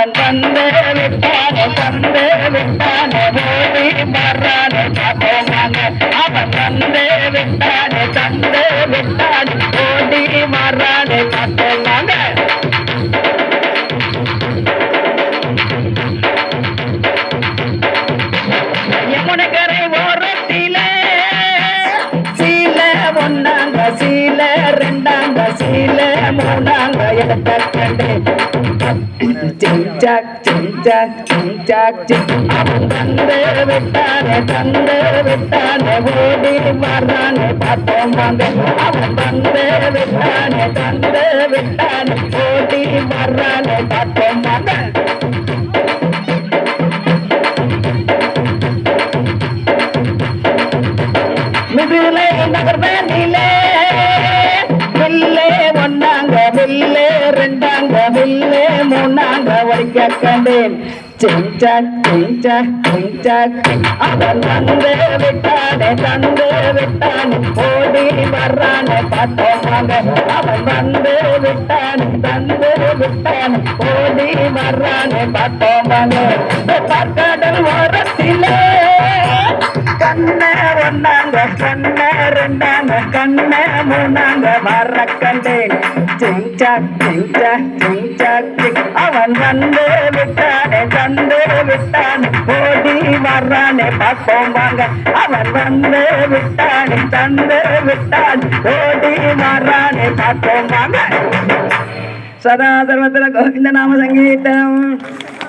அவன் வந்து விட்டானே தந்து விட்டானே ஓடி வர்றானே பார்ப்போமாங்க அவன் வந்து விட்டானே தந்து விட்டானே ஓடி வர்றானே பார்ப்போமாங்க யமுனகரை ஓரத்திலே சீல ஒன்னாங்க சீல ரெண்டாங்க சீல மூணாங்க எடுத்த கண்டு சிங்சாக் சிங்சாக் சிங்சாக் அவன் தந்து விட்டானே ஓடி வர்றானே பார்ப்போம் வாங்க அவன் தந்து விட்டானே ஓடி வர்றானே பார்ப்போம் வாங்க மிதிலே நகர்வேனிலே வில்லே ஒன்னாங்க வில்லே ரெண்டாங்க வில்லே மூணாங்க ஒழிக்க கண்டேன் சிங்சாக் சிங்சாக் சிங்சாக் அவன் தந்து விட்டானே ஓடி வர்றானே பார்த்தோம் வாங்க அவன் வந்து விட்டானே ஓடி வர்றானே பார்த்தோம் வாங்க பார்க்கடல் ஓரத்திலே கண்ண ஒன்னாங்க கண்ண ரெண்டாங்க கண்ண மூணாங்க வர்ற கண்டேன் சிங்சாக் சிங்சாக் சிங்சாக் அவன் வந்து விட்டானே தந்து விட்டானே ஓடி வர்றானே பார்ப்போம் வாங்க அவன் வந்து விட்டானே தந்து விட்டானே ஓடி வர்றானே பார்ப்போம் வாங்க சதா சர்வத்திர கோவிந்த நாம சங்கீதம்